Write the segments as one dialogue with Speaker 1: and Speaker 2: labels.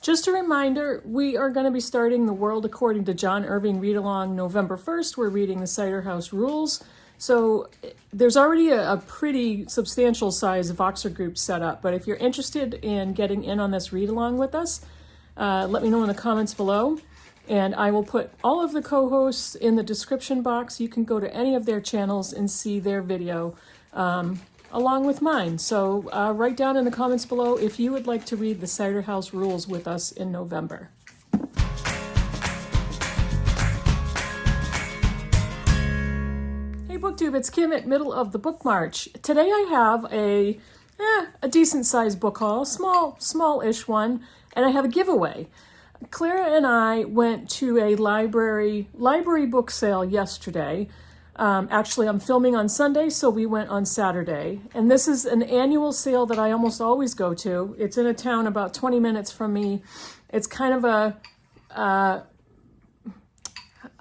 Speaker 1: Just a reminder, we are going to be starting The World According to John Irving read-along November 1st. We're reading the Cider House Rules. So there's already a pretty substantial size Voxer group set up. But if you're interested in getting in on this read-along with us, let me know in the comments below. And I will put all of the co-hosts in the description box. You can go to any of their channels and see their video along with mine. So write down in the comments below if you would like to read the Cider House Rules with us in November. Hey BookTube, it's Kim at Middle of the Book March. Today I have a decent sized book haul, small-ish one, and I have a giveaway. Clara and I went to a library book sale yesterday. Actually, I'm filming on Sunday, so we went on Saturday. And this is an annual sale that I almost always go to. It's in a town about 20 minutes from me. It's kind of a, I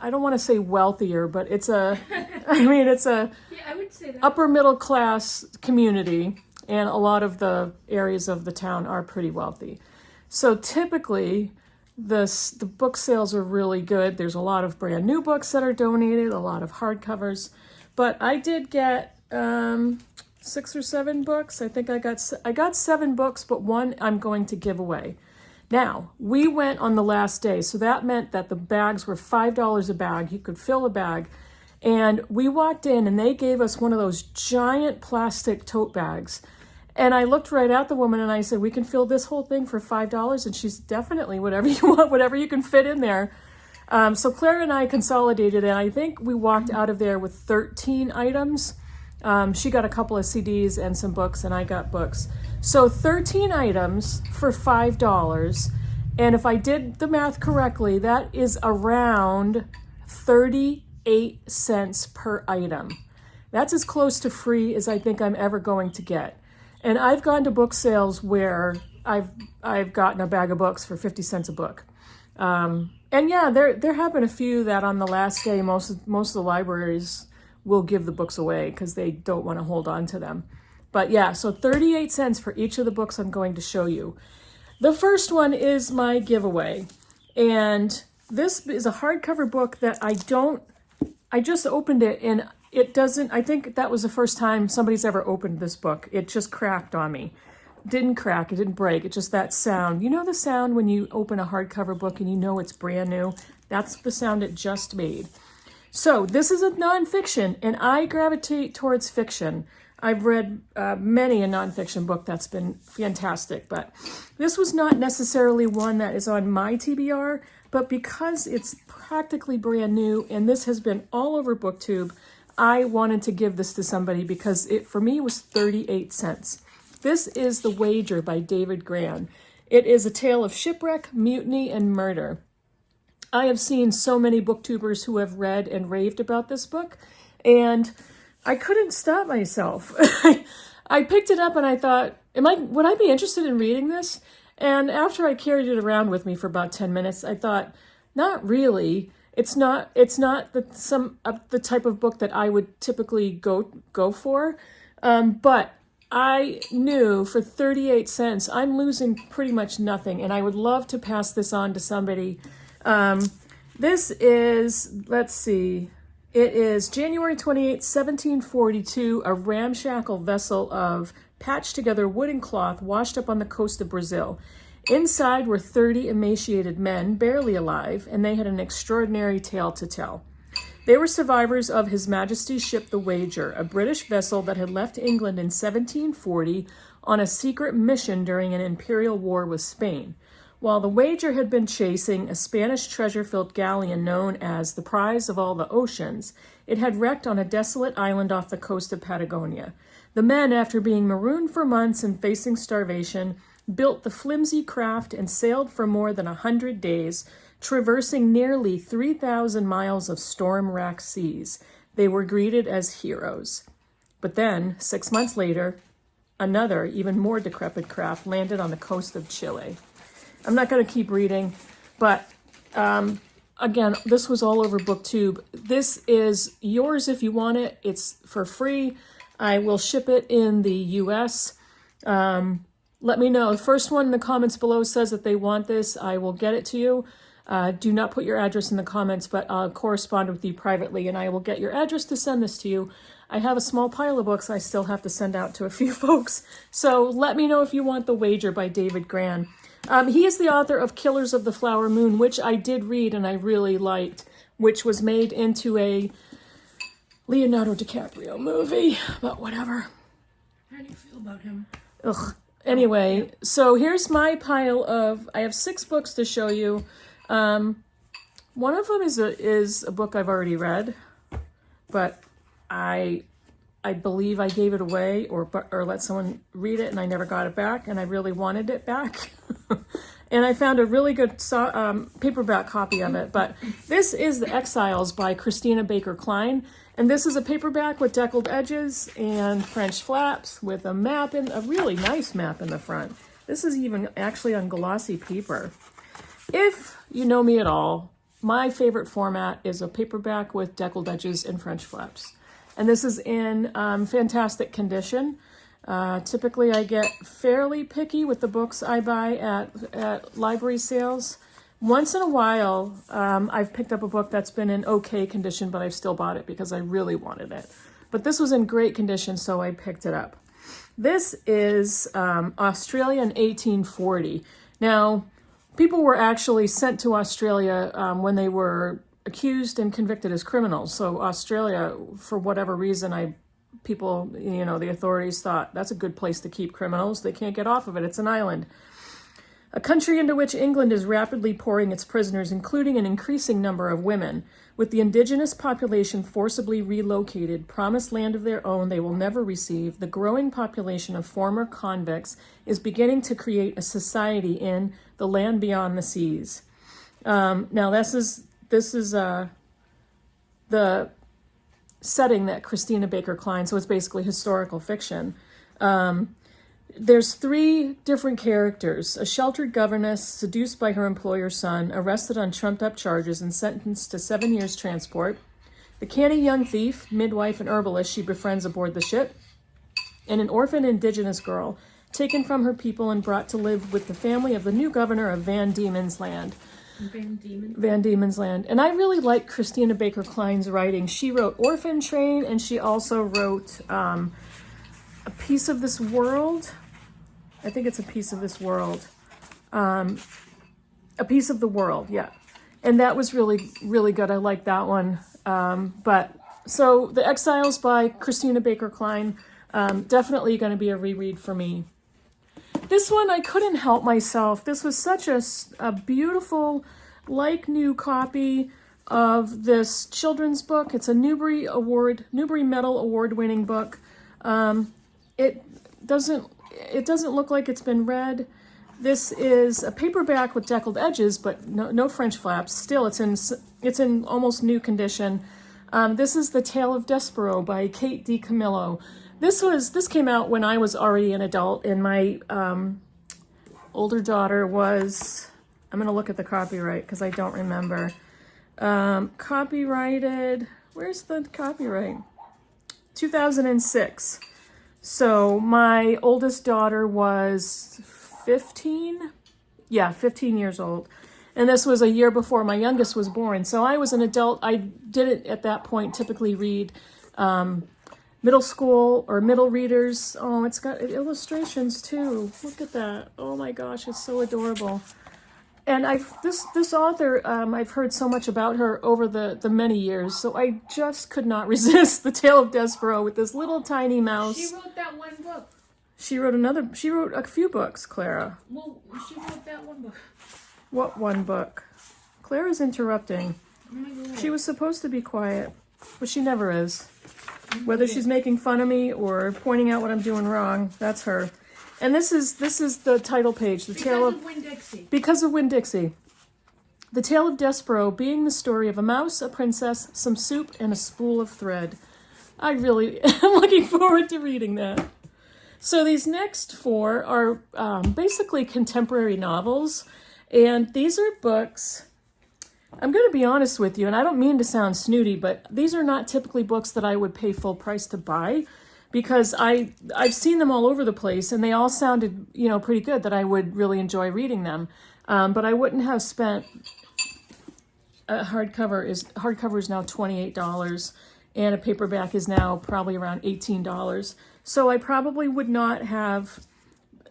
Speaker 1: don't want to say wealthier, but it's a, it's a
Speaker 2: I would say that.
Speaker 1: upper middle class community. And a lot of the areas of the town are pretty wealthy. So typically, the book sales are really good. There's a lot of brand new books that are donated, a lot of hardcovers. But I did get 6 or 7 books. I think I got 7 books, but one I'm going to give away. Now, we went on the last day, so that meant that the bags were $5 a bag. You could fill a bag. And we walked in and they gave us one of those giant plastic tote bags. And I looked right at the woman and I said, we can fill this whole thing for $5. And she's definitely whatever you want, whatever you can fit in there. So Claire and I consolidated and I think we walked out of there with 13 items. She got a couple of CDs and some books and I got books. So 13 items for $5. And if I did the math correctly, that is around 38 cents per item. That's as close to free as I think I'm ever going to get. And I've gone to book sales where I've gotten a bag of books for 50 cents a book. And yeah, there have been a few that on the last day, most of the libraries will give the books away because they don't want to hold on to them. But yeah, so 38 cents for each of the books I'm going to show you. The first one is my giveaway. And this is a hardcover book that I just opened it and it doesn't, I think that was the first time somebody's ever opened this book. It just cracked on me. It didn't crack, it didn't break, it's just that sound. You know the sound when you open a hardcover book and you know it's brand new? That's the sound it just made. So this is a nonfiction and I gravitate towards fiction. I've read many a nonfiction book that's been fantastic, but this was not necessarily one that is on my TBR, but because it's practically brand new and this has been all over BookTube, I wanted to give this to somebody because it, for me, was 38 cents. This is The Wager by David Grann. It is a tale of shipwreck, mutiny, and murder. I have seen so many booktubers who have read and raved about this book, and I couldn't stop myself. I picked it up and I thought, would I be interested in reading this? And after I carried it around with me for about 10 minutes, I thought, not really. It's not the type of book that I would typically go for, but I knew for 38 cents I'm losing pretty much nothing, and I would love to pass this on to somebody. This is, let's see, it is January 28, 1742, a ramshackle vessel of patched together wood and cloth washed up on the coast of Brazil. Inside were 30 emaciated men, barely alive, and they had an extraordinary tale to tell. They were survivors of His Majesty's ship The Wager, a British vessel that had left England in 1740 on a secret mission during an imperial war with Spain. While The Wager had been chasing a Spanish treasure-filled galleon known as the Prize of All the Oceans, it had wrecked on a desolate island off the coast of Patagonia. The men, after being marooned for months and facing starvation, built the flimsy craft and sailed for more than 100 days, traversing nearly 3,000 miles of storm-racked seas. They were greeted as heroes. But then, 6 months later, another, even more decrepit craft landed on the coast of Chile. I'm not going to keep reading, but again, this was all over BookTube. This is yours if you want it. It's for free. I will ship it in the US. let me know. The first one in the comments below says that they want this. I will get it to you. Do not put your address in the comments, but I'll correspond with you privately, and I will get your address to send this to you. I have a small pile of books I still have to send out to a few folks. So let me know if you want The Wager by David Grann. He is the author of Killers of the Flower Moon, which I did read and I really liked, which was made into a Leonardo DiCaprio movie, but whatever.
Speaker 2: How do you feel about him?
Speaker 1: Ugh. Anyway, so here's my pile of, I have 6 books to show you. One of them is a book I've already read, but I believe I gave it away or let someone read it and I never got it back, and I really wanted it back. And I found a really good paperback copy of it. But this is The Exiles by Christina Baker Klein. And this is a paperback with deckled edges and French flaps with a map, a really nice map in the front. This is even actually on glossy paper. If you know me at all, my favorite format is a paperback with deckled edges and French flaps. And this is in fantastic condition. Typically I get fairly picky with the books I buy at library sales. Once in a while, I've picked up a book that's been in okay condition, but I've still bought it because I really wanted it. But this was in great condition, so I picked it up. This is Australia in 1840. Now, people were actually sent to Australia when they were accused and convicted as criminals. So Australia, for whatever reason, people, the authorities thought that's a good place to keep criminals. They can't get off of it. It's an island. A country into which England is rapidly pouring its prisoners, including an increasing number of women. With the indigenous population forcibly relocated, promised land of their own they will never receive, the growing population of former convicts is beginning to create a society in the land beyond the seas. Now this is the setting that Christina Baker Klein, so it's basically historical fiction. There's 3 different characters: a sheltered governess seduced by her employer's son, arrested on trumped-up charges and sentenced to 7 years transport; the canny young thief, midwife, and herbalist she befriends aboard the ship; and an orphan indigenous girl taken from her people and brought to live with the family of the new governor of Van Diemen's Land. Van Diemen's Land. And I really like Christina Baker Klein's writing. She wrote Orphan Train, and she also wrote A Piece of This World. I think it's A Piece of This World. A Piece of the World, yeah. And that was really, really good. I like that one. So The Exiles by Christina Baker Klein, definitely going to be a reread for me. This one, I couldn't help myself. This was such a beautiful, like-new copy of this children's book. It's a Newbery Medal Award-winning book. It doesn't look like it's been read. This is a paperback with deckled edges, but no French flaps. Still, it's in almost new condition. This is The Tale of Despereaux by Kate DiCamillo. This came out when I was already an adult, and my older daughter was, I'm going to look at the copyright because I don't remember. Copyrighted, where's the copyright? 2006. So my oldest daughter was 15? Yeah, 15 years old. And this was a year before my youngest was born. So I was an adult. I didn't at that point typically read middle school or middle readers. Oh, it's got illustrations too. Look at that. Oh my gosh, it's so adorable. And this author, I've heard so much about her over the many years, so I just could not resist The Tale of Despereaux with this little tiny mouse.
Speaker 2: She wrote that one book.
Speaker 1: She wrote a few books, Clara.
Speaker 2: Well, she wrote that one book.
Speaker 1: What one book? Clara's interrupting.
Speaker 2: Oh my God.
Speaker 1: She was supposed to be quiet, but she never is. Whether she's making fun of me or pointing out what I'm doing wrong, that's her. And this is the title page.
Speaker 2: Because of Winn-Dixie.
Speaker 1: Because of Winn-Dixie. The Tale of Despereaux being the story of a mouse, a princess, some soup, and a spool of thread. I really am looking forward to reading that. So these next 4 are basically contemporary novels. And these are books, I'm going to be honest with you, and I don't mean to sound snooty, but these are not typically books that I would pay full price to buy. because I've seen them all over the place, and they all sounded, you know, pretty good, that I would really enjoy reading them. But I wouldn't have spent hardcover is now $28, and a paperback is now probably around $18. So I probably would not have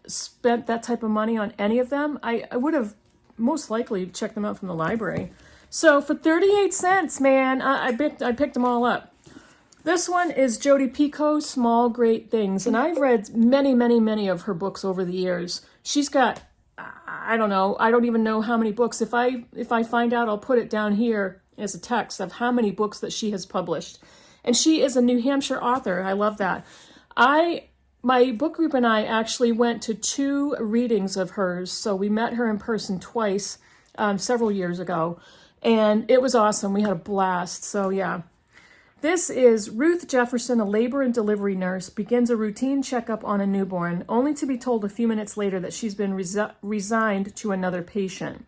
Speaker 1: spent that type of money on any of them. I would have most likely checked them out from the library. So for 38 cents, man, I picked them all up. This one is Jodi Picoult, Small Great Things, and I've read many, many, many of her books over the years. She's got, I don't know, I don't even know how many books. If I find out, I'll put it down here as a text of how many books that she has published. And she is a New Hampshire author. I love that. My book group and I actually went to 2 readings of hers. So we met her in person twice several years ago, and it was awesome. We had a blast. So yeah. This is Ruth Jefferson, a labor and delivery nurse, begins a routine checkup on a newborn, only to be told a few minutes later that she's been resigned to another patient.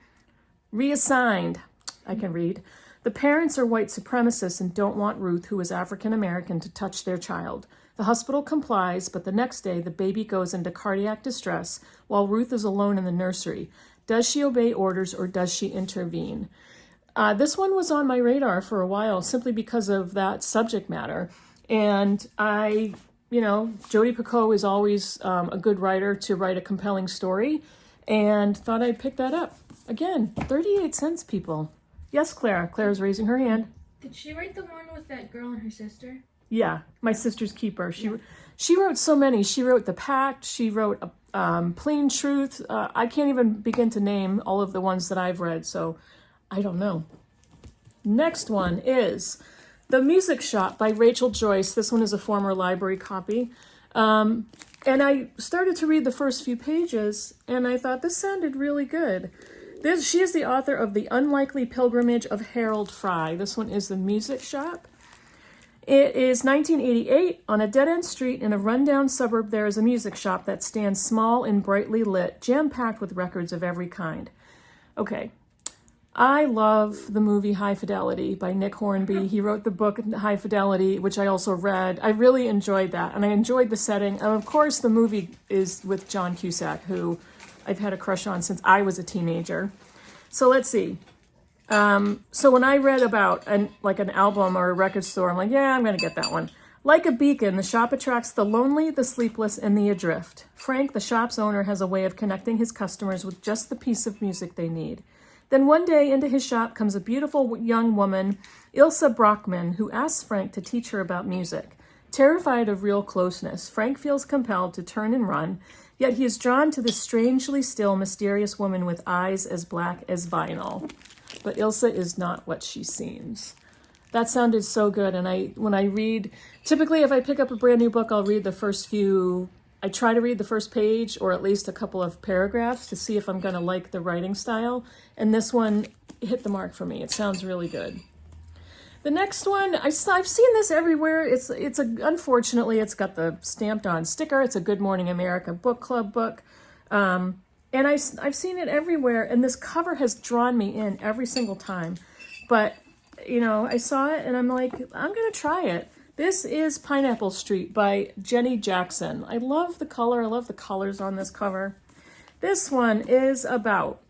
Speaker 1: Reassigned, I can read. The parents are white supremacists and don't want Ruth, who is African American, to touch their child. The hospital complies, but the next day the baby goes into cardiac distress while Ruth is alone in the nursery. Does she obey orders or does she intervene? This one was on my radar for a while simply because of that subject matter. And Jodi Picoult is always a good writer to write a compelling story, and thought I'd pick that up. Again, 38 cents, people. Yes, Claire. Claire's raising her hand.
Speaker 2: Did she write the one with that girl and her sister?
Speaker 1: Yeah, My Sister's Keeper. She wrote so many. She wrote The Pact. She wrote Plain Truth. I can't even begin to name all of the ones that I've read, so I don't know. Next one is The Music Shop by Rachel Joyce. This one is a former library copy. And I started to read the first few pages, and I thought this sounded really good. She is the author of The Unlikely Pilgrimage of Harold Fry. This one is The Music Shop. It is 1988. On a dead-end street in a rundown suburb, there is a music shop that stands small and brightly lit, jam-packed with records of every kind. Okay. I love the movie High Fidelity by Nick Hornby. He wrote the book High Fidelity, which I also read. I really enjoyed that, and I enjoyed the setting. And of course, the movie is with John Cusack, who I've had a crush on since I was a teenager. So let's see. So when I read about an album or a record store, I'm like, yeah, I'm going to get that one. Like a beacon, the shop attracts the lonely, the sleepless, and the adrift. Frank, the shop's owner, has a way of connecting his customers with just the piece of music they need. Then one day into his shop comes a beautiful young woman, Ilsa Brockman, who asks Frank to teach her about music. Terrified of real closeness, Frank feels compelled to turn and run, yet he is drawn to this strangely still, mysterious woman with eyes as black as vinyl. But Ilsa is not what she seems. That sounded so good, and when I read, typically if I pick up a brand new book, I'll read the first few. I try to read the first page or at least a couple of paragraphs to see if I'm going to like the writing style. And this one hit the mark for me. It sounds really good. The next one, I've seen this everywhere. Unfortunately, it's got the stamped on sticker. It's a Good Morning America book club book. And I've seen it everywhere. And this cover has drawn me in every single time. But, I saw it and I'm like, I'm going to try it. This is Pineapple Street by Jenny Jackson. I love the color. I love the colors on this cover. This one is about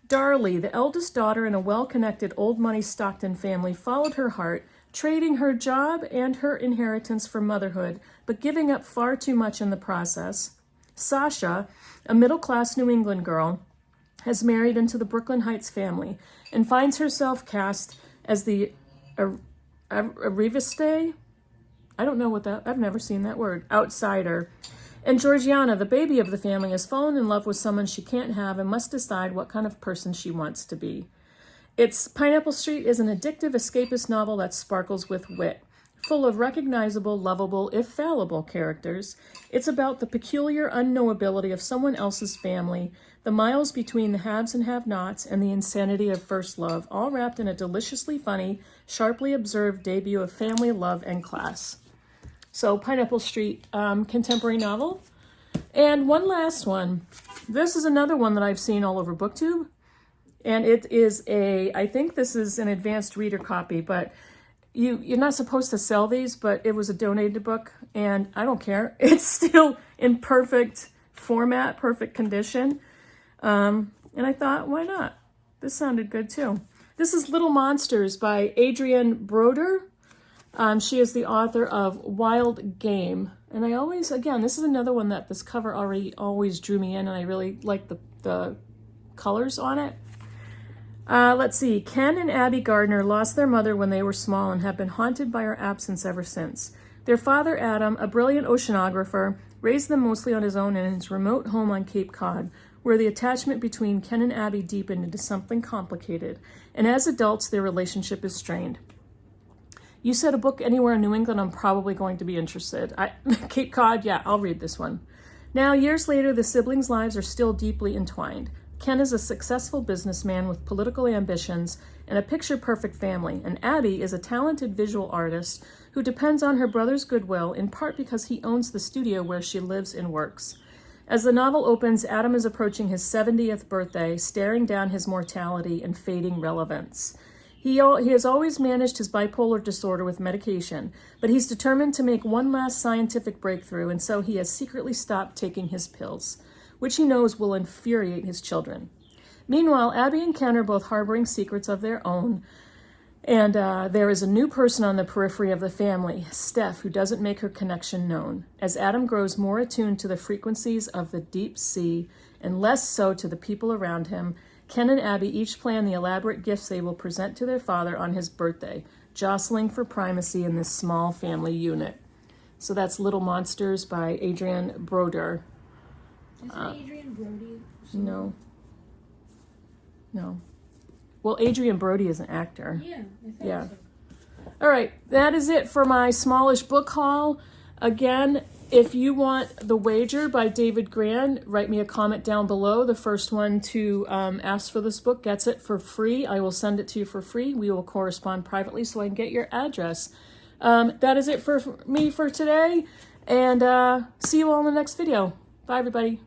Speaker 1: Darlie, the eldest daughter in a well-connected old money Stockton family, followed her heart, trading her job and her inheritance for motherhood, but giving up far too much in the process. Sasha, a middle-class New England girl, has married into the Brooklyn Heights family and finds herself cast as the Arriviste. I don't know I've never seen that word. Outsider. And Georgiana, the baby of the family, has fallen in love with someone she can't have and must decide what kind of person she wants to be. Pineapple Street is an addictive, escapist novel that sparkles with wit, full of recognizable, lovable, if fallible characters. It's about the peculiar unknowability of someone else's family, the miles between the haves and have-nots, and the insanity of first love, all wrapped in a deliciously funny, sharply observed debut of family, love, and class. So Pineapple Street, contemporary novel. And one last one. This is another one that I've seen all over BookTube. And it is I think this is an advanced reader copy, but you're not supposed to sell these, but it was a donated book, and I don't care. It's still in perfect format, perfect condition. And I thought, why not? This sounded good too. This is Little Monsters by Adrienne Broder. She is the author of Wild Game. And I always, again, this is another one that this cover always drew me in, and I really like the colors on it. Let's see. Ken and Abby Gardner lost their mother when they were small and have been haunted by her absence ever since. Their father, Adam, a brilliant oceanographer, raised them mostly on his own in his remote home on Cape Cod, where the attachment between Ken and Abby deepened into something complicated, and as adults, their relationship is strained. You said a book anywhere in New England, I'm probably going to be interested. Cape Cod, yeah, I'll read this one. Now, years later, the siblings' lives are still deeply entwined. Ken is a successful businessman with political ambitions and a picture-perfect family, and Abby is a talented visual artist who depends on her brother's goodwill, in part because he owns the studio where she lives and works. As the novel opens, Adam is approaching his 70th birthday, staring down his mortality and fading relevance. He has always managed his bipolar disorder with medication, but he's determined to make one last scientific breakthrough, and so he has secretly stopped taking his pills, which he knows will infuriate his children. Meanwhile, Abby and Ken are both harboring secrets of their own, and there is a new person on the periphery of the family, Steph, who doesn't make her connection known. As Adam grows more attuned to the frequencies of the deep sea and less so to the people around him, Ken and Abby each plan the elaborate gifts they will present to their father on his birthday, jostling for primacy in this small family unit. So that's Little Monsters by Adrienne Broder.
Speaker 2: Is it Adrienne Brody?
Speaker 1: No. Well, Adrienne Brody is an actor.
Speaker 2: Yeah, I thought
Speaker 1: Yeah.
Speaker 2: so.
Speaker 1: All right, that is it for my smallish book haul. Again, if you want The Wager by David Grann, write me a comment down below. The first one to ask for this book gets it for free. I will send it to you for free. We will correspond privately so I can get your address. That is it for me for today, and see you all in the next video. Bye, everybody.